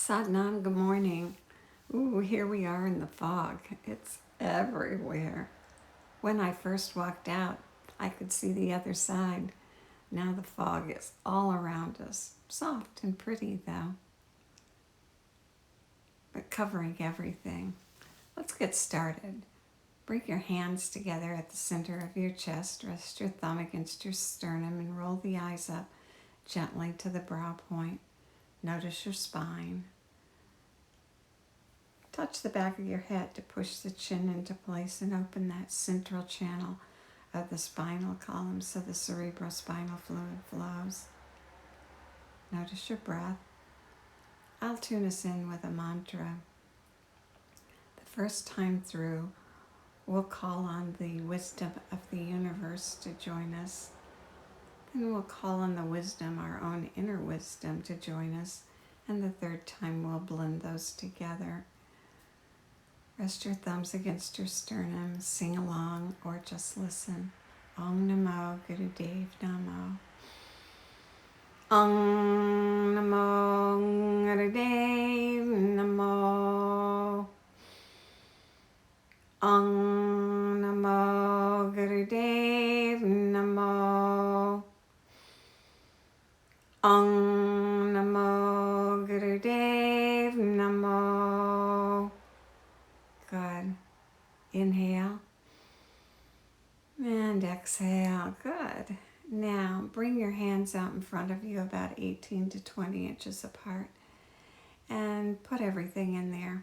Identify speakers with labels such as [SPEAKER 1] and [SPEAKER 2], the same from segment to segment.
[SPEAKER 1] Sadhnan, good morning. Ooh, here we are in the fog. It's everywhere. When I first walked out, I could see the other side. Now the fog is all around us. Soft and pretty, though, but covering everything. Let's get started. Bring your hands together at the center of your chest. Rest your thumb against your sternum and roll the eyes up gently to the brow point. Notice your spine. Touch the back of your head to push the chin into place and open that central channel of the spinal column so the cerebrospinal fluid flows. Notice your breath. I'll tune us in with a mantra. The first time through, we'll call on the wisdom of the universe to join us. Then we'll call on the wisdom, our own inner wisdom, to join us. And the third time, we'll blend those together. Rest your thumbs against your sternum, sing along, or just listen. Om Namo Gurudev Namo. Om Namo Gurudev Namo. Om Namo Gurudev Namo. Om Namo Gurudev Namo. Good. Inhale and exhale. Good. Now bring your hands out in front of you about 18 to 20 inches apart and put everything in there.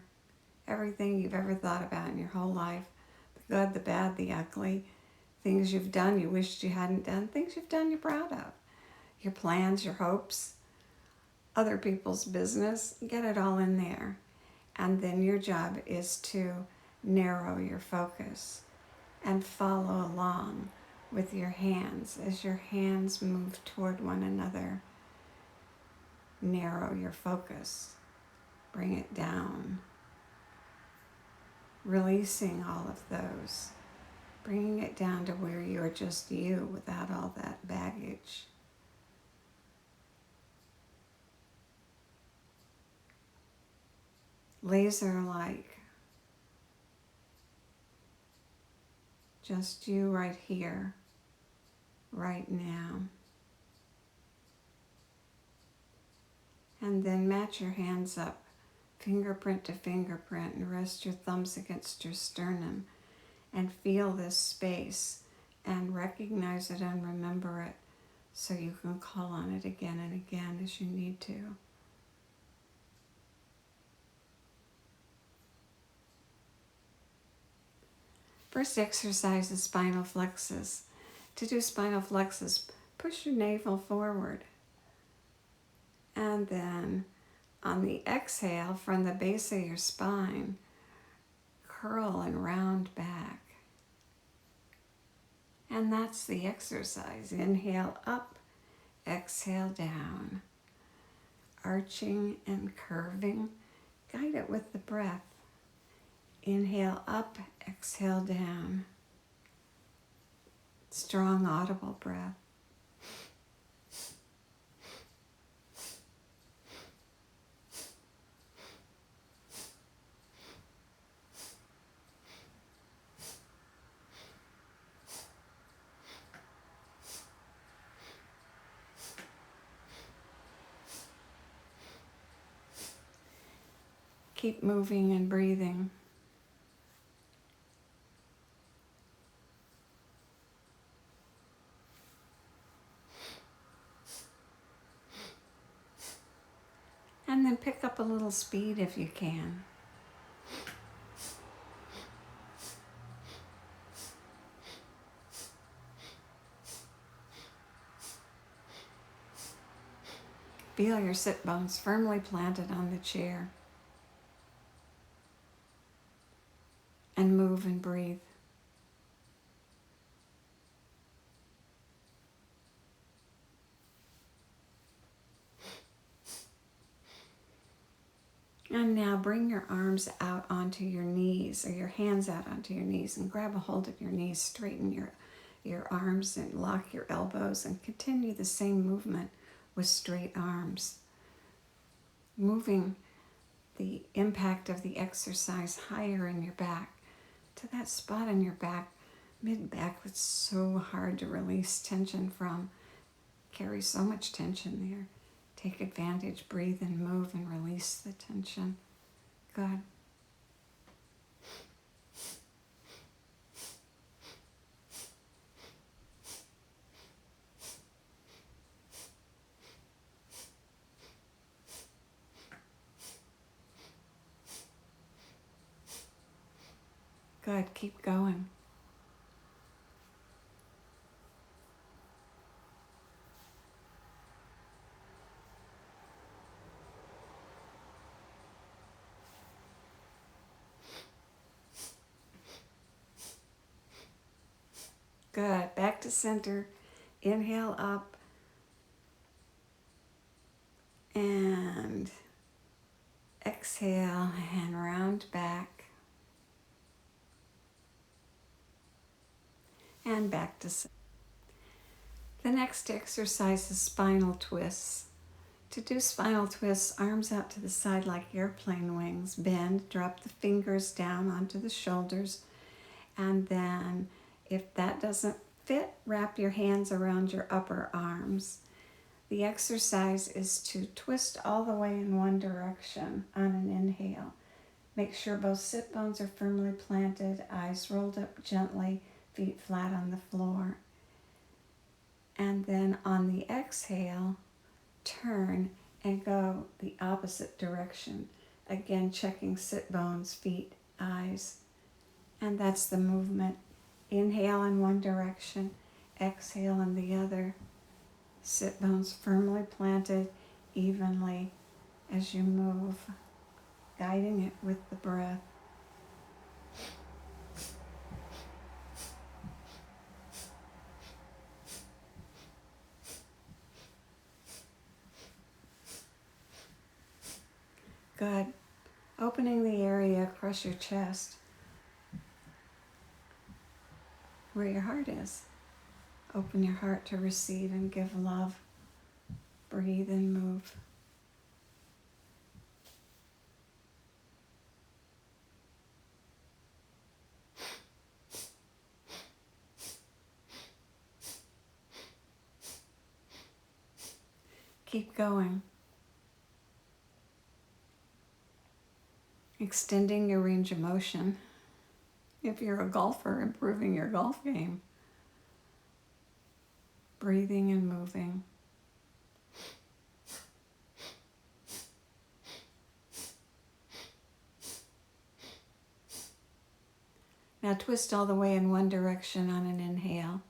[SPEAKER 1] Everything you've ever thought about in your whole life. The good, the bad, the ugly. Things you've done you wished you hadn't done. Things you've done you're proud of. Your plans, your hopes, other people's business. Get it all in there. And then your job is to narrow your focus and follow along with your hands. As your hands move toward one another, narrow your focus. Bring it down. Releasing all of those. Bringing it down to where you are just you without all that baggage. Laser-like. Just you right here, right now. And then match your hands up, fingerprint to fingerprint, and rest your thumbs against your sternum and feel this space and recognize it and remember it so you can call on it again and again as you need to. First exercise is spinal flexus. To do spinal flexus, push your navel forward. And then on the exhale from the base of your spine, curl and round back. And that's the exercise. Inhale up, exhale down. Arching and curving, guide it with the breath. Inhale up, exhale down. Strong audible breath. Keep moving and breathing. And then pick up a little speed if you can. Feel your sit bones firmly planted on the chair. And move and breathe. And now bring your arms out onto your knees, or your hands out onto your knees, and grab a hold of your knees. Straighten your arms and lock your elbows and continue the same movement with straight arms. Moving the impact of the exercise higher in your back, to that spot in your back, mid-back, that's so hard to release tension from. Carry so much tension there. Take advantage, breathe and move and release the tension. Good. Good, keep going. Good, back to center. Inhale up and exhale and round back. And back to center. The next exercise is spinal twists. To do spinal twists, arms out to the side like airplane wings. Bend, drop the fingers down onto the shoulders, and then if that doesn't fit, wrap your hands around your upper arms. The exercise is to twist all the way in one direction on an inhale. Make sure both sit bones are firmly planted, eyes rolled up gently, feet flat on the floor. And then on the exhale, turn and go the opposite direction. Again, checking sit bones, feet, eyes. And that's the movement. Inhale in one direction, exhale in the other. Sit bones firmly planted evenly as you move, guiding it with the breath. Good. Opening the area across your chest where your heart is. Open your heart to receive and give love. Breathe and move. Keep going. Extending your range of motion. If you're a golfer, improving your golf game. Breathing and moving. Now twist all the way in one direction on an inhale,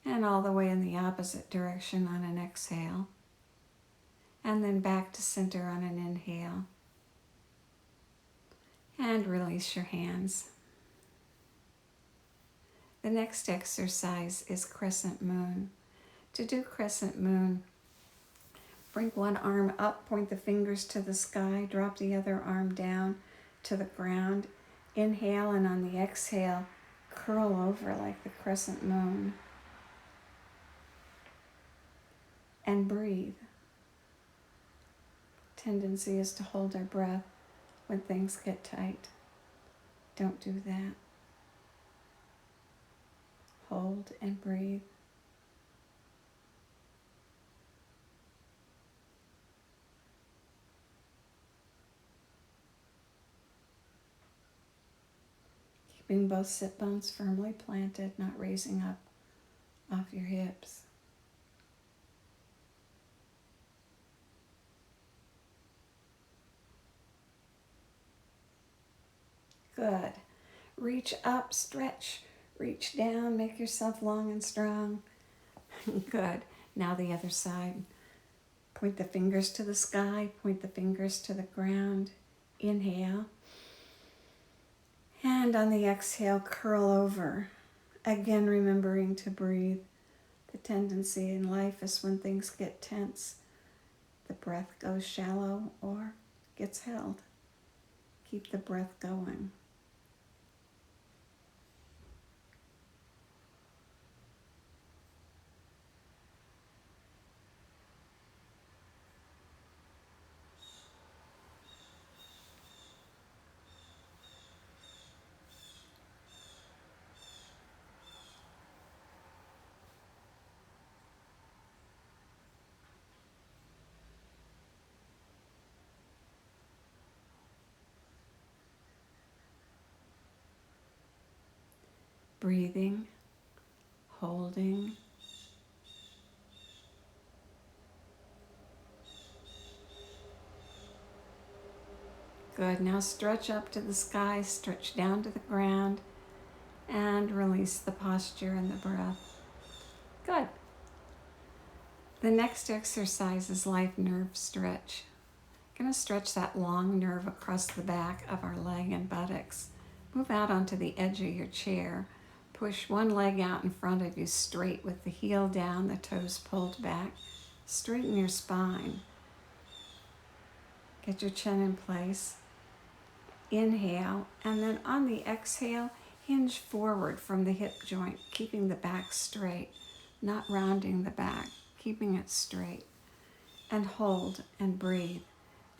[SPEAKER 1] and all the way in the opposite direction on an exhale, and then back to center on an inhale. And release your hands. The next exercise is crescent moon. To do crescent moon, bring one arm up, point the fingers to the sky, drop the other arm down to the ground. Inhale, and on the exhale, curl over like the crescent moon. And breathe. Tendency is to hold our breath when things get tight. Don't do that. Hold and breathe. Keeping both sit bones firmly planted, not raising up off your hips. Good. Reach up, stretch, reach down, make yourself long and strong. Good. Now the other side. Point the fingers to the sky, point the fingers to the ground. Inhale. And on the exhale, curl over. Again, remembering to breathe. The tendency in life is when things get tense, the breath goes shallow or gets held. Keep the breath going. breathing, holding. Good. Now stretch up to the sky, stretch down to the ground, and release the posture and the breath. Good. The next exercise is life nerve stretch. Going to stretch that long nerve across the back of our leg and buttocks. Move out onto the edge of your chair. Push one leg out in front of you straight with the heel down, the toes pulled back. Straighten your spine. Get your chin in place. Inhale, and then on the exhale, hinge forward from the hip joint, keeping the back straight, not rounding the back, keeping it straight. And hold and breathe,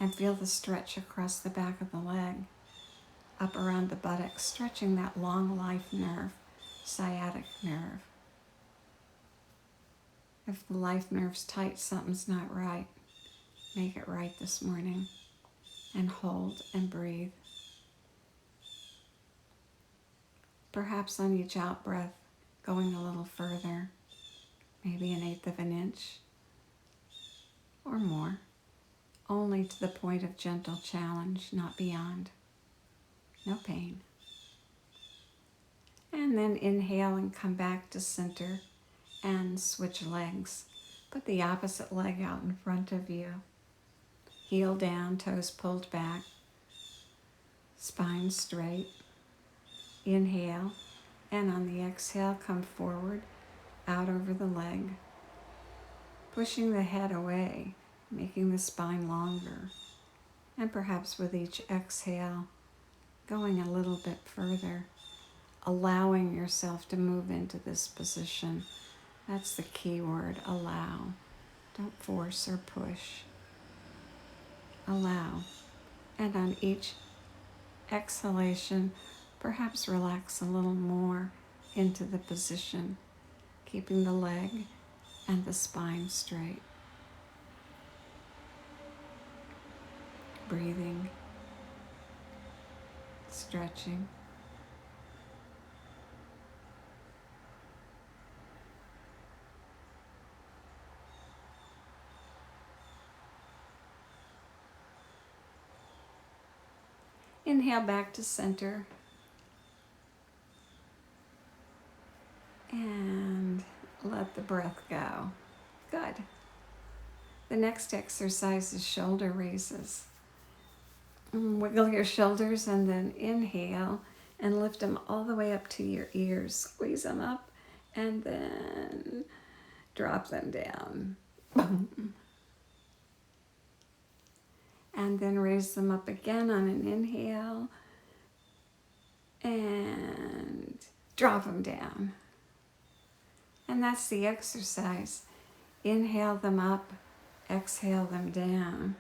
[SPEAKER 1] and feel the stretch across the back of the leg, up around the buttocks, stretching that long life nerve, sciatic nerve. If the life nerve's tight, something's not right. Make it right this morning. And hold and breathe. Perhaps on each out breath, going a little further, maybe 1/8 of an inch or more, only to the point of gentle challenge, not beyond. No pain. And then inhale and come back to center and switch legs. Put the opposite leg out in front of you. Heel down, toes pulled back, spine straight. Inhale, and on the exhale, come forward, out over the leg, pushing the head away, making the spine longer, and perhaps with each exhale, going a little bit further, allowing yourself to move into this position. That's the key word, allow. Don't force or push. Allow. And on each exhalation, perhaps relax a little more into the position, keeping the leg and the spine straight. Breathing, stretching. Inhale back to center. And let the breath go. Good. The next exercise is shoulder raises. Wiggle your shoulders and then inhale and lift them all the way up to your ears. Squeeze them up and then drop them down. Boom. And then raise them up again on an inhale and drop them down. And that's the exercise. Inhale them up, exhale them down.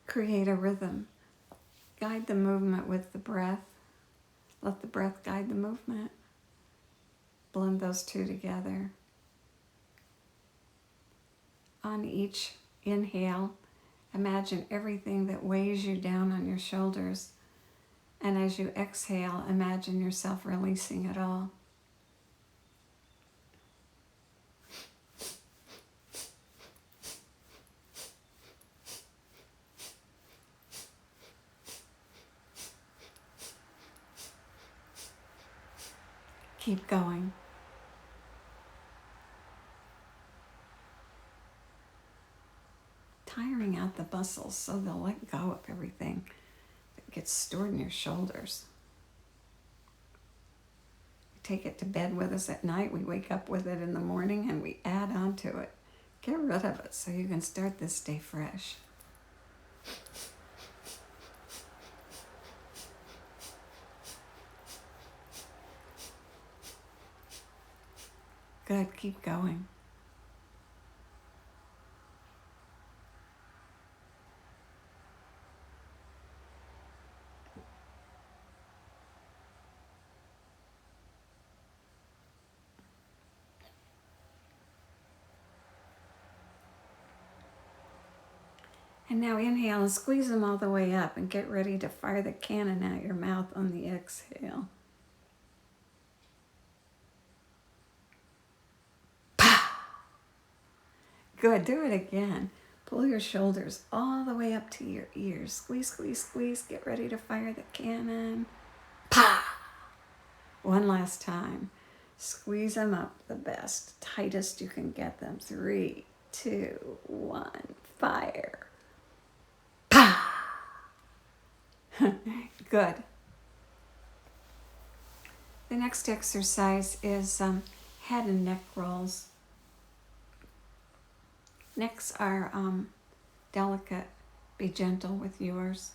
[SPEAKER 1] Create a rhythm. Guide the movement with the breath. Let the breath guide the movement. Blend those two together. On each inhale, imagine everything that weighs you down on your shoulders. And as you exhale, imagine yourself releasing it all. Keep going. Tiring out the muscles so they'll let go of everything that gets stored in your shoulders. We take it to bed with us at night, we wake up with it in the morning, and we add on to it. Get rid of it so you can start this day fresh. Good, keep going. And now inhale and squeeze them all the way up and get ready to fire the cannon out your mouth on the exhale. Good, do it again. Pull your shoulders all the way up to your ears. Squeeze, squeeze, squeeze. Get ready to fire the cannon. Pa! One last time. Squeeze them up the best, tightest you can get them. 3, 2, 1, fire. Pa! Good. The next exercise is head and neck rolls. Necks are delicate. Be gentle with yours.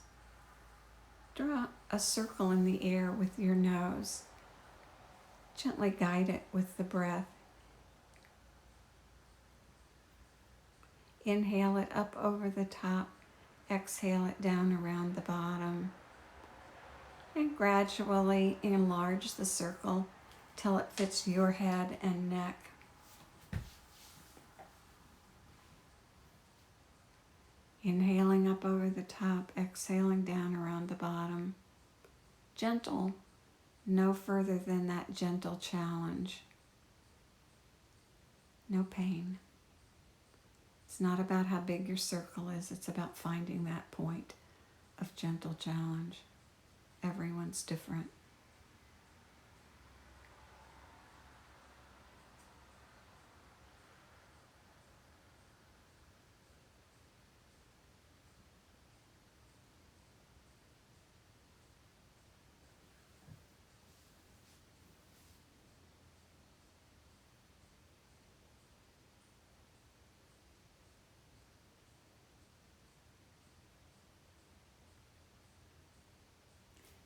[SPEAKER 1] Draw a circle in the air with your nose. Gently guide it with the breath. Inhale it up over the top. Exhale it down around the bottom. And gradually enlarge the circle till it fits your head and neck. Inhaling up over the top, exhaling down around the bottom. Gentle, no further than that gentle challenge. No pain. It's not about how big your circle is, it's about finding that point of gentle challenge. Everyone's different.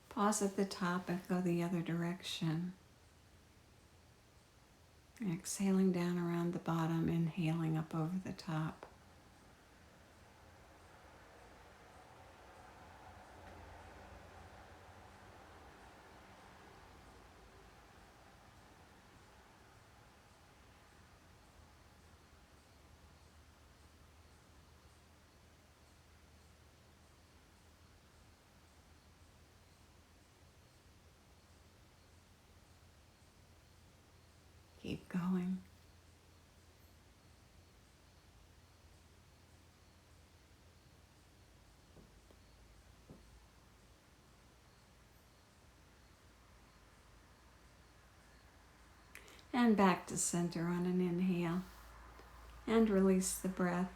[SPEAKER 1] Pause at the top and go the other direction. Exhaling down around the bottom, inhaling up over the top. Keep going. And back to center on an inhale. And release the breath.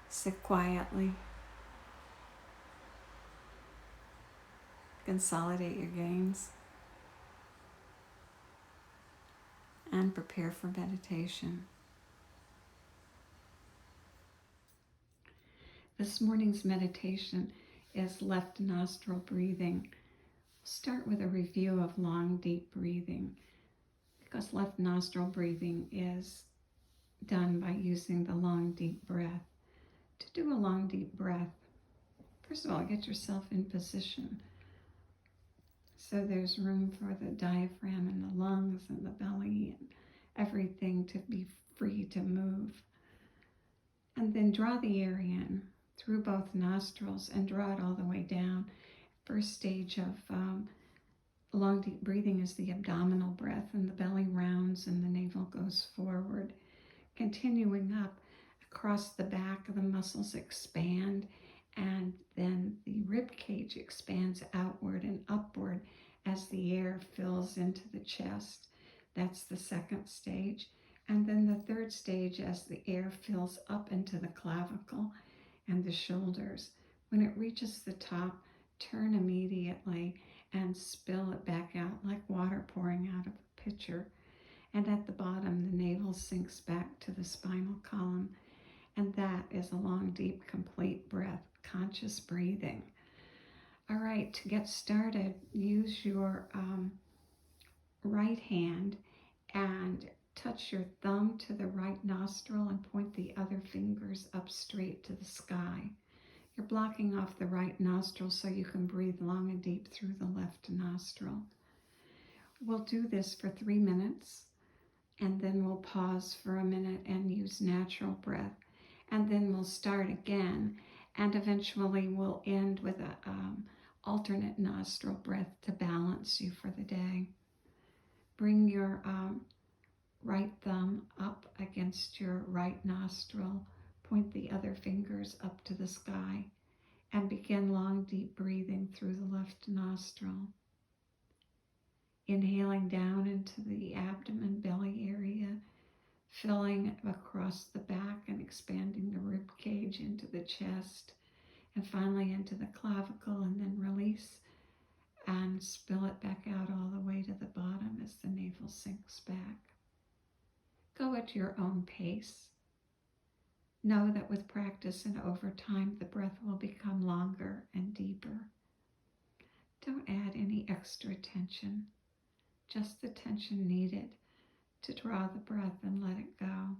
[SPEAKER 1] Sit quietly. Consolidate your gains. And prepare for meditation. This morning's meditation is left nostril breathing. Start with a review of long, deep breathing, because left nostril breathing is done by using the long, deep breath. To do a long, deep breath, first of all, get yourself in position so there's room for the diaphragm and the lungs and the belly and everything to be free to move. And then draw the air in through both nostrils and draw it all the way down. First stage of long, deep breathing is the abdominal breath, and the belly rounds and the navel goes forward. Continuing up across the back, the muscles expand, and then the rib cage expands outward and upward as the air fills into the chest. That's the second stage. And then the third stage as the air fills up into the clavicle and the shoulders. When it reaches the top, turn immediately and spill it back out like water pouring out of a pitcher. And at the bottom, the navel sinks back to the spinal column. And that is a long, deep, complete breath, conscious breathing. All right, to get started, use your right hand and touch your thumb to the right nostril and point the other fingers up straight to the sky. You're blocking off the right nostril so you can breathe long and deep through the left nostril. We'll do this for 3 minutes, and then we'll pause for a minute and use natural breath. And then we'll start again, and eventually we'll end with a alternate nostril breath to balance you for the day. Bring your right thumb up against your right nostril. Point the other fingers up to the sky and begin long, deep breathing through the left nostril. Inhaling down into the abdomen, belly area, filling across the back and expanding the rib cage into the chest, and finally into the clavicle, and then release and spill it back out all the way to the bottom as the navel sinks back. Go at your own pace. Know that with practice and over time, the breath will become longer and deeper. Don't add any extra tension, just the tension needed to draw the breath and let it go.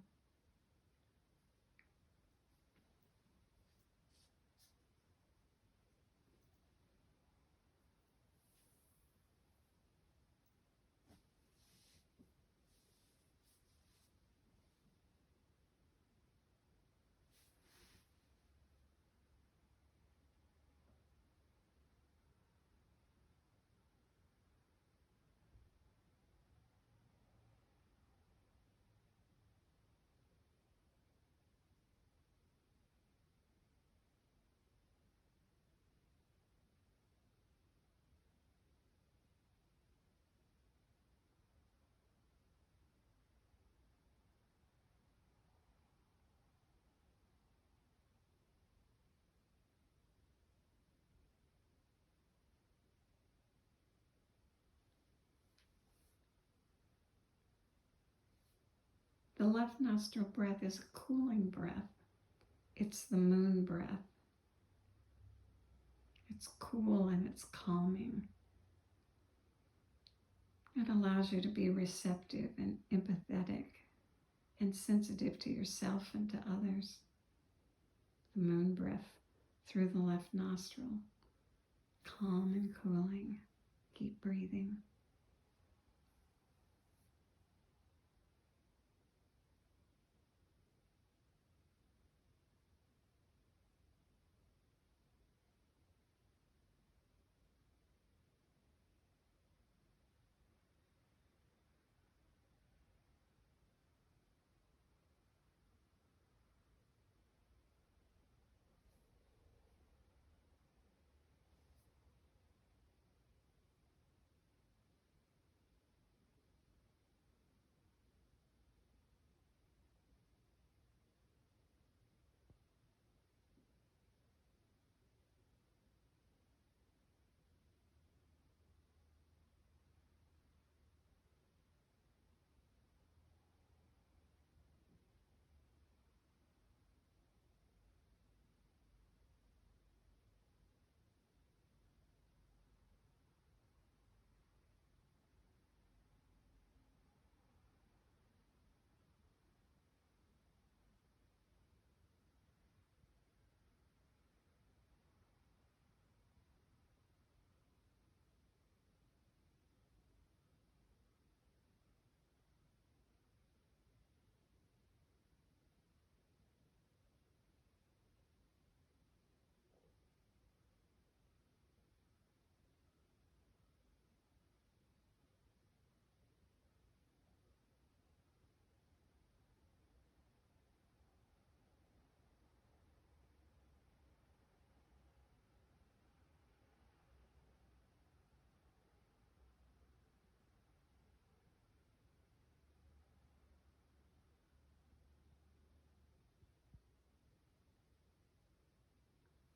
[SPEAKER 1] The left nostril breath is a cooling breath. It's the moon breath. It's cool and it's calming. It allows you to be receptive and empathetic and sensitive to yourself and to others. The moon breath through the left nostril, calm and cooling. Keep breathing.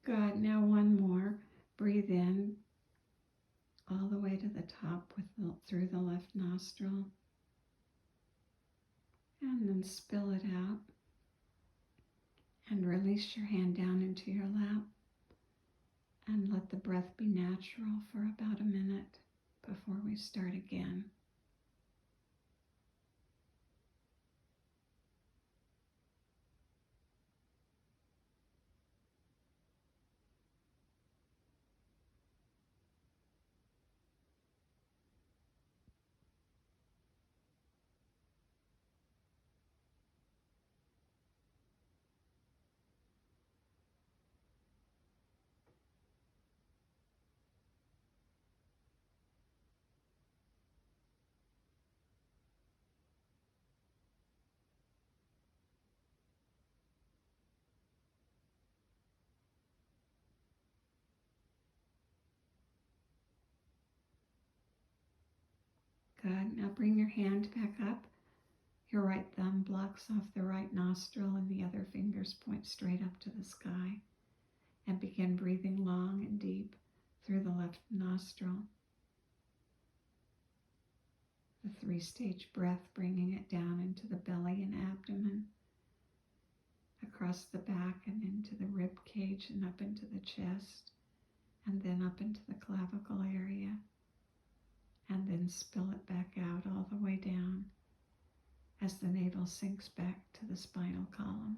[SPEAKER 1] Good. Now one more. Breathe in all the way to the top through the left nostril. And then spill it out. And release your hand down into your lap. And let the breath be natural for about a minute before we start again. Good. Now bring your hand back up. Your right thumb blocks off the right nostril and the other fingers point straight up to the sky. And begin breathing long and deep through the left nostril. The 3-stage breath, bringing it down into the belly and abdomen, across the back and into the rib cage and up into the chest, and then up into the clavicle area, and then spill it back out all the way down as the navel sinks back to the spinal column.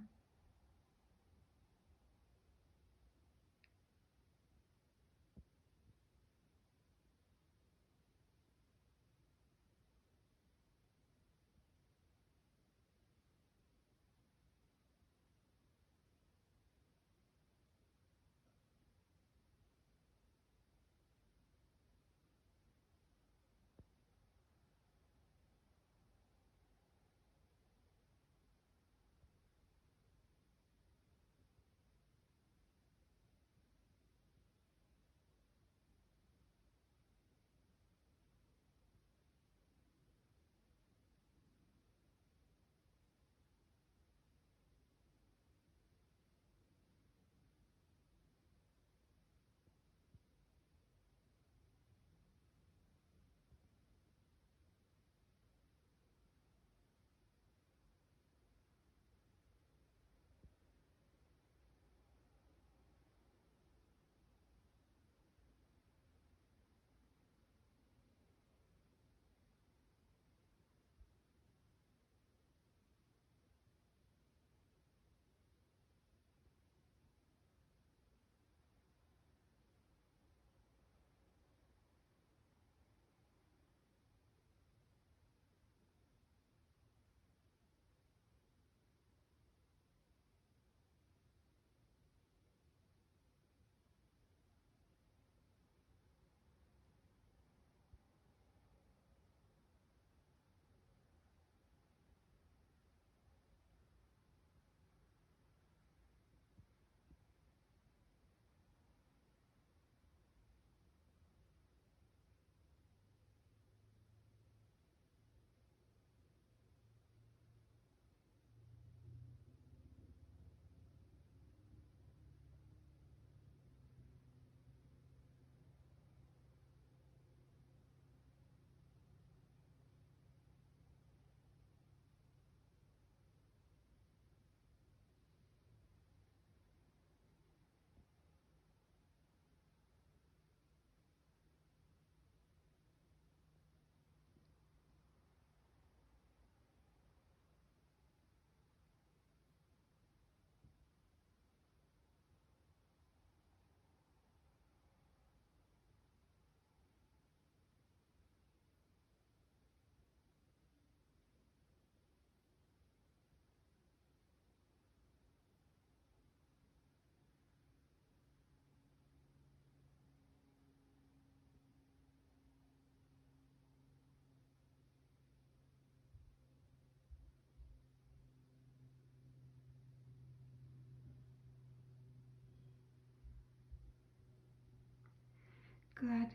[SPEAKER 1] Good.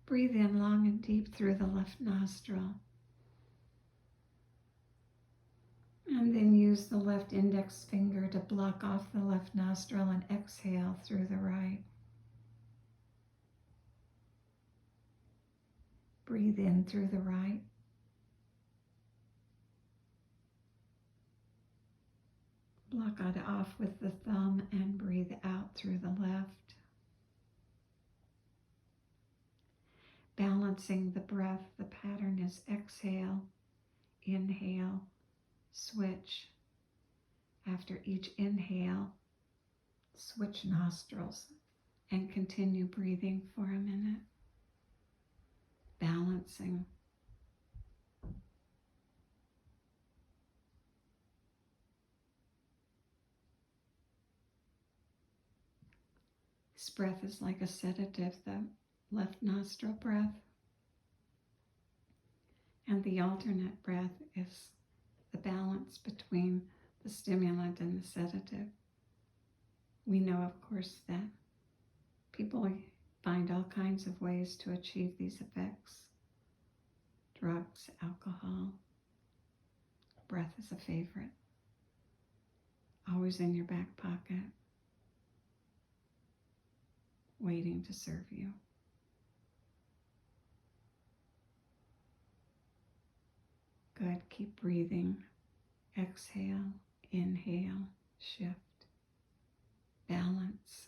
[SPEAKER 1] Breathe in long and deep through the left nostril. And then use the left index finger to block off the left nostril and exhale through the right. Breathe in through the right. Block it off with the thumb and breathe out through the left. Balancing the breath, the pattern is exhale, inhale, switch. After each inhale, switch nostrils and continue breathing for a minute. Balancing. This breath is like a sedative, the left nostril breath. And the alternate breath is the balance between the stimulant and the sedative. We know, of course, that people find all kinds of ways to achieve these effects. drugs, alcohol. Breath is a favorite. Always in your back pocket, waiting to serve you. Good. Keep breathing. Exhale, inhale, shift, balance.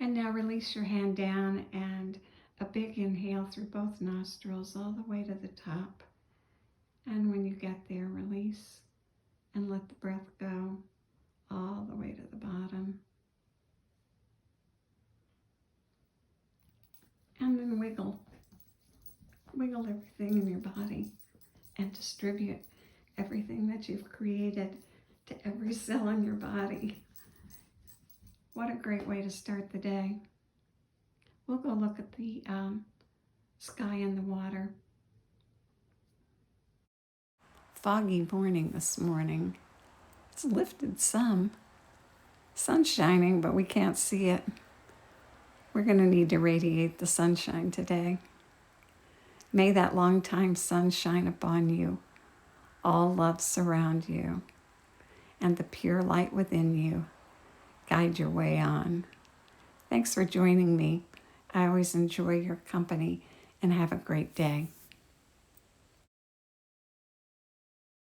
[SPEAKER 1] And now release your hand down and a big inhale through both nostrils all the way to the top. And when you get there, release and let the breath go all the way to the bottom. And then wiggle. Wiggle everything in your body and distribute everything that you've created to every cell in your body. What a great way to start the day. We'll go look at the sky and the water. Foggy morning this morning. It's lifted some. Sun's shining, but we can't see it. We're going to need to radiate the sunshine today. May that long time sun shine upon you. All love surround you, and the pure light within you guide your way on. Thanks for joining me. I always enjoy your company, and have a great day.